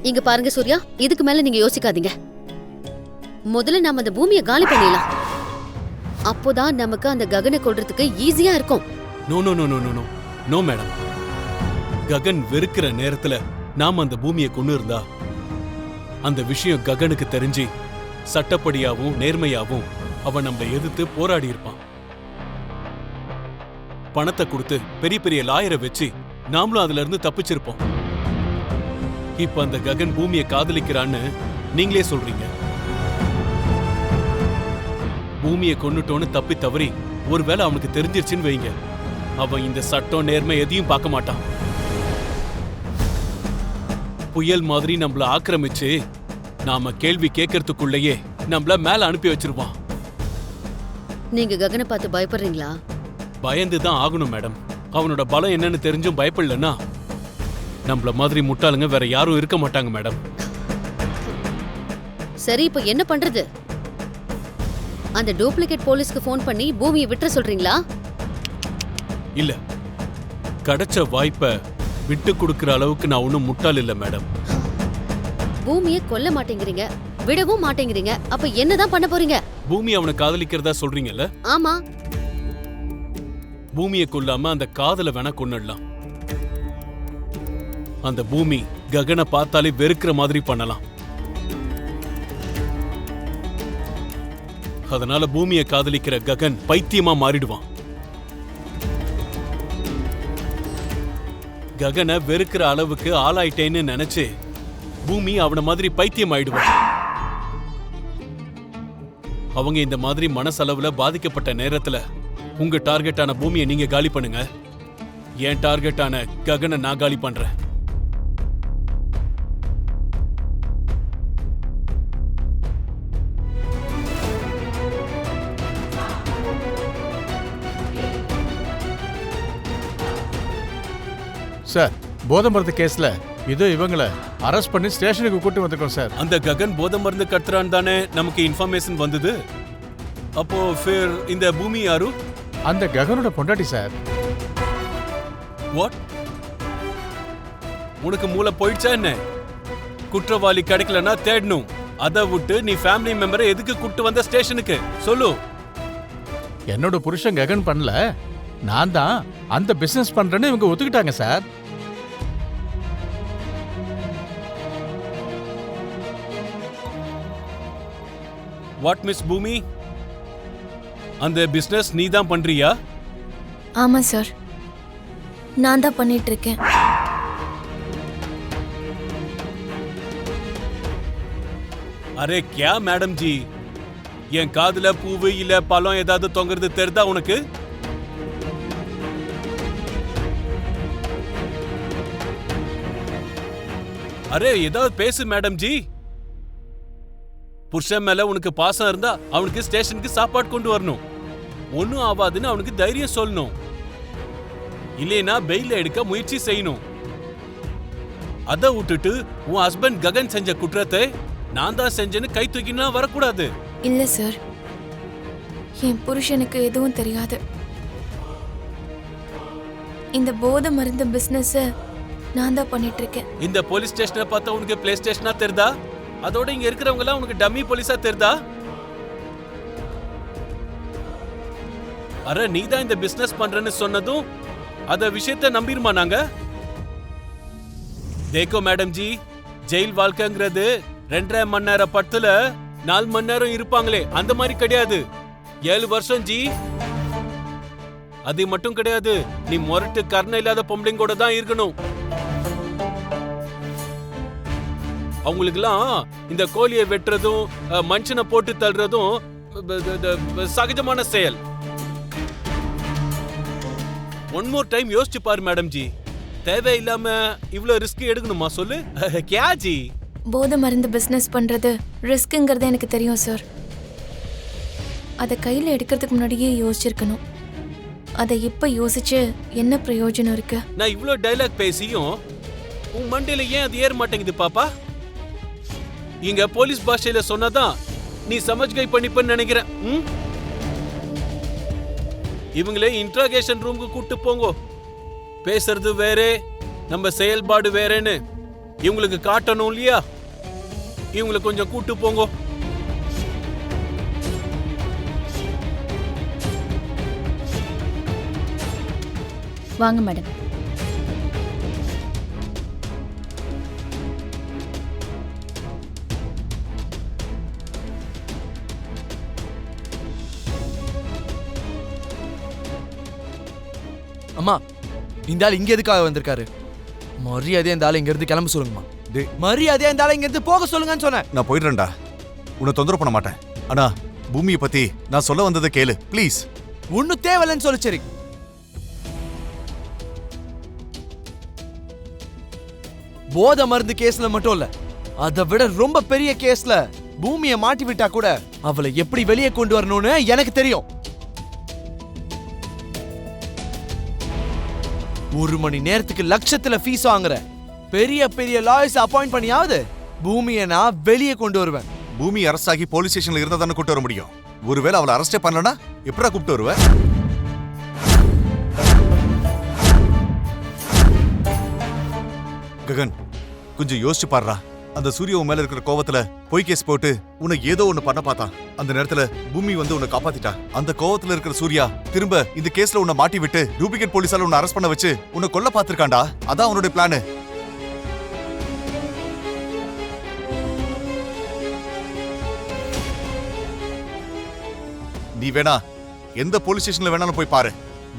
இங்க பாருங்க சூர்யா, இதுக்கு மேல நீங்க யோசிக்காதீங்க. முதல்ல நாம அந்த பூமியை காலி பண்ணிடலாம். அப்போதான் நமக்கு அந்த ககனை கொல்றதுக்கு ஈஸியா இருக்கும். No no no no no no madam. Gagan வெறுக்கிற நேரத்துல நாம அந்த பூமியை கொண்டு இருந்தா அந்த விஷயம் ககனுக்கு தெரிஞ்சு சட்டப்படியாவும் நேர்மையாவும் அவன் நம்மளை எதிர்த்து போராடி இருப்பான். பணத்தை கொடுத்து பெரிய பெரிய லாயரை வச்சு நாமளும் அதுல இருந்து தப்பிச்சிருப்போம். இப்ப அந்த ககன் பூமியை காதலிக்கிறான்னு நீங்களே சொல்றீங்க. பூமியை கொன்னுட்டோன்னு தப்பி தவறி ஒருவேளை அவனுக்கு தெரிஞ்சிருச்சுன்னு வைங்க, அவன் இந்த சட்டம் நேர்மை எதையும் பார்க்க மாட்டான். புயல் மாதிரி நம்மள ஆக்கிரமிச்சு நாம கேள்வி கேட்கறதுக்குள்ளேயே நம்மள மேல அனுப்பி வச்சிருவான். நீங்க ககனை பார்த்து பயப்படுறீங்களா? பயந்துதான் ஆகணும் மேடம். அவனோட பலம் என்னன்னு தெரிஞ்சும் பயப்படலன்னா நம்மள மாதிரி முட்டாளுங்க வேற யாரும் இருக்க மாட்டாங்க மேடம். சரி, இப்ப என்ன பண்றது? அந்த டூப்ளிகேட் போலீஸ்க்கு ஃபோன் பண்ணி பூமியை விட்டுற சொல்றீங்களா? இல்ல, கிடைச்ச வாய்ப்பை விட்டு கொடுக்கிற அளவுக்கு நான் ஒன்னும் முட்டாள் இல்ல மேடம். பூமியை கொல்ல மாட்டேங்கிறீங்க, விடவும் மாட்டேங்கிறீங்க. அப்ப என்னதான் பண்ண போறீங்க? பூமி அவனை காதலிக்கிறதா சொல்றீங்கல்ல? ஆமா. பூமியை கொல்லாம அந்த காதலை வேணா கொன்னுடலாம். அந்த பூமி ககனை பார்த்தாலே வெறுக்கிற மாதிரி பண்ணலாம். அதனால பூமியை காதலிக்கிற ககன் பைத்தியமா மாறிடுவான். ககனை வெறுக்கிற அளவுக்கு ஆளாயிட்டேன்னு நினைச்சு பூமி அவன மாதிரி பைத்தியம் ஆயிடுவான். அவங்க இந்த மாதிரி மனசளவுல பாதிக்கப்பட்ட நேரத்துல உங்க டார்கெட்டான பூமியை நீங்க காலி பண்ணுங்க, என் டார்கெட்டான ககனை நான் காலி பண்றேன். சார், போதை மருந்து கேஸ்ல இதோ இவங்கள அரெஸ்ட் பண்ணி ஸ்டேஷனுக்கு கூட்டி வந்திருக்கோம் சார். அந்த ககன் போதை மருந்து கத்துறான்னு தானே நமக்கு இன்ஃபர்மேஷன் வந்தது. அப்போ ஃபிர் இந்த பூமி யாரு? அந்த ககனோட பொண்டாட்டி சார். வாட்? உனக்கு மூளை போயிடுச்சா என்ன? குற்றவாளி கிடைக்கலன்னா தேடணும். அதை விட்டு நீ ஃபேமிலி மெம்பரை எதுக்கு கூட்டு வந்த ஸ்டேஷனுக்கு சொல்லு. என்னோட புருஷன் ககன் பண்ணல, நான் தான் அந்த பிசினஸ் பண்றேன்னு இவங்க ஒத்துக்கிட்டாங்க சார். வாட் மிஸ் பூமி, அந்த பிசினஸ் நீ தான் பண்றியா? ஆமா சார், நான் தான் பண்ணிட்டு இருக்கேன். அரே கியா மேடம் ஜி, என் காதுல பூவு இல்ல பழம் ஏதாவது தொங்குறது தெரிதா உனக்கு? அரே ஏதாவது பேசு மேடம் ஜி. புருஷன் மேல உனக்கு பாசம் இருந்தா அவனுக்கு ஸ்டேஷனுக்கு சாப்பாடு கொண்டு வரணும். ஒன்னும் ஆவாதுன்னு அவனுக்கு தைரியம் சொல்லணும். இல்லைனா பெயில எடுக்க முயற்சி செய்யணும். அதை விட்டுட்டு உன் ஹஸ்பண்ட் ககன் செஞ்ச குற்றத்தை நான் தான் செஞ்சேன்னு கை தூக்கினா வரக்கூடாது. இல்ல சார், என் புருஷனுக்கு எதுவும் தெரியாது. இந்த போதை மருந்து பிசினஸ் நான் தான் பண்ணிட்டு இருக்கேன். இந்த போலீஸ் ஸ்டேஷனை பார்த்தா உனக்கு பிளே ஸ்டேஷனா தெரிதா? அதோட இங்க இருக்கிறவங்க எல்லாம் உனக்கு டம்மி போலீஸா தெரிதா? அரே நீ தான் இந்த பிசினஸ் பண்றேன்னு சொன்னதும் அத விஷயத்தை நம்பிருமா நாங்க? தேக்கோ மேடம் ஜி, ஜெயில் வாழ்க்கைங்கிறது 2.5 மணி நேரம் படத்துல 4 மணி நேரம் இருப்பாங்களே அந்த மாதிரி கிடையாது. 7 வருஷம் ஜி. அது மட்டும் கிடையாது, நீ முரட்டு கருணை இல்லாத பொம்பளைங்கோட தான் இருக்கணும். அவங்களுக்குலாம் இந்த கோழியை வெட்டுறதும் மனுஷனை போட்டு தள்ளுறதும் சகஜமான செயல். ஒன் மோர் டைம் யோசிச்சு பாரு மேடம் ஜி, தேவையில்லாம இவ்வளவு ரிஸ்க் எடுக்கணுமா சொல்லு? கியா ஜி? போதை மருந்து பிசினஸ் பண்றது ரிஸ்க்ங்கிறது எனக்கு தெரியும் சார். அதை கையில எடுக்கிறதுக்கு முன்னாடியே யோசிச்சிருக்கணும். அதை இப்ப யோசிச்சு என்ன பிரயோஜனம் இருக்கு? நான் இவ்வளவு டைலாக் பேசியும் உன் மண்டையில ஏன் அது ஏற மாட்டேங்குது பாப்பா? இங்க போலீஸ் பாஷையில சொன்னதான் நீ சமஜ்கை பண்ணிப்பன்னு நினைக்கிறேன். இவங்களே இன்ட்ராகேஷன் ரூமுக்கு கூட்டு போங்க. பேசுறது வேற, நம்ம செயல்பாடு வேறேன்னு இவங்களுக்கு காட்டணும் இல்லையா? இவங்களை கொஞ்சம் கூட்டு போங்க. வாங்க மேடம். அம்மா, இந்த ஆள் இங்க எதுக்காக வந்திருக்காரு? மரியாதையா இந்த ஆள் இங்க இருந்து கிளம்ப சொல்லுங்கம்மா. மரியாதையா இந்த ஆள் இங்க இருந்து போக சொல்லுங்கன்னு சொன்னேன். நான் போயிடுறேன்டா, உன்னை தொந்தரவு பண்ண மாட்டேன். ஆனா பூமியை பத்தி நான் சொல்ல வந்ததை கேளு ப்ளீஸ். ஒன்னும் தேவையில்லைன்னு சொல்லு. சரி, போதை மருந்து கேஸ்ல மட்டும் இல்ல, அதை விட ரொம்ப பெரிய கேஸ்ல பூமியை மாட்டி விட்டா கூட அவளை எப்படி வெளியே கொண்டு வரணும்னு எனக்கு தெரியும். 1 மணி நேரத்துக்கு லட்சத்துல ஃபீஸ் வாங்குற பெரிய பெரிய லாயர்ஸ் அப்பாயிண்ட் பண்ணியாவது பூமியை நான் வெளியே கொண்டு வருவேன். பூமி அரெஸ்ட் ஆகி போலீஸ் ஸ்டேஷன்ல இருந்தா தானே கூட்டு வர முடியும். ஒருவேளை அவளை அரெஸ்டே பண்ணலனா எப்படா கூப்பிட்டு வருவ? ககன், கொஞ்சம் யோசிச்சு பாருடா. அந்த சூர்யா உன் மேல இருக்கிற கோவத்துல பொய் கேஸ் போட்டு உன்னை ஏதோ ஒண்ணு பண்ண பார்த்தான். அந்த நேரத்துல பூமி வந்து உன்னை காப்பாத்திட்டா. அந்த கோவத்துல இருக்கிற சூர்யா திரும்ப இந்த கேஸ்ல உன்னை மாட்டி விட்டு டூப்ளிகேட் போலீஸால உன்னை அரெஸ்ட் பண்ண வச்சு உன்னை கொல்ல பார்த்திருக்கான்டா. அதான் அவனுடைய பிளானு. நீ வேணா எந்த போலீஸ் ஸ்டேஷன்ல வேணாலும் போய் பாரு.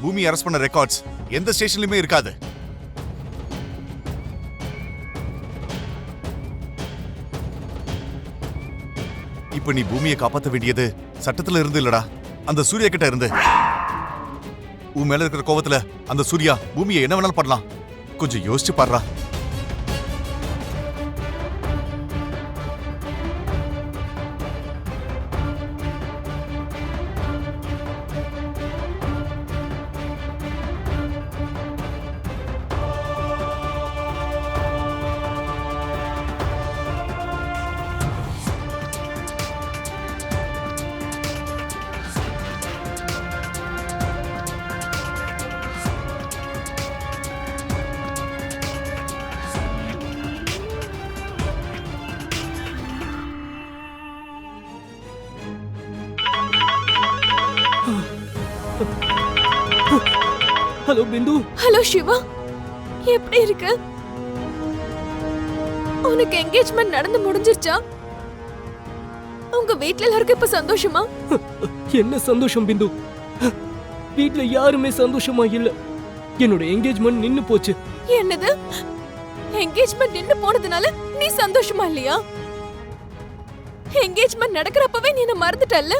பூமி அரெஸ்ட் பண்ண ரெக்கார்ட்ஸ் எந்த ஸ்டேஷன்லயுமே இருக்காது. இப்ப நீ பூமியை காப்பாற்ற வேண்டியது சட்டத்துல இருந்து இல்லடா, அந்த சூர்யா கிட்ட இருந்து. உன் மேல இருக்கிற கோவத்துல அந்த சூர்யா பூமியை என்ன வேணாலும் பண்ணலாம். கொஞ்சம் யோசிச்சு பாருடா. ஹலோ பிந்து. ஹலோ சிவா, எப்படி இருக்க? உனக்கு என்கேஜ்மெண்ட் நடந்து முடிஞ்சிருச்சா? உங்க வீட்ல எல்லாருக்கும் இப்ப சந்தோஷமா? என்ன சந்தோஷம் பிந்து? வீட்ல யாருமே சந்தோஷமா இல்ல. என்னோட என்கேஜ்மெண்ட் நின்னு போச்சு. என்னது? என்கேஜ்மெண்ட் நின்னு போனதுனால நீ சந்தோஷமா இல்லையா? என்கேஜ்மெண்ட் நடக்கிறப்பவே நீ என்ன மறந்துட்டல்ல?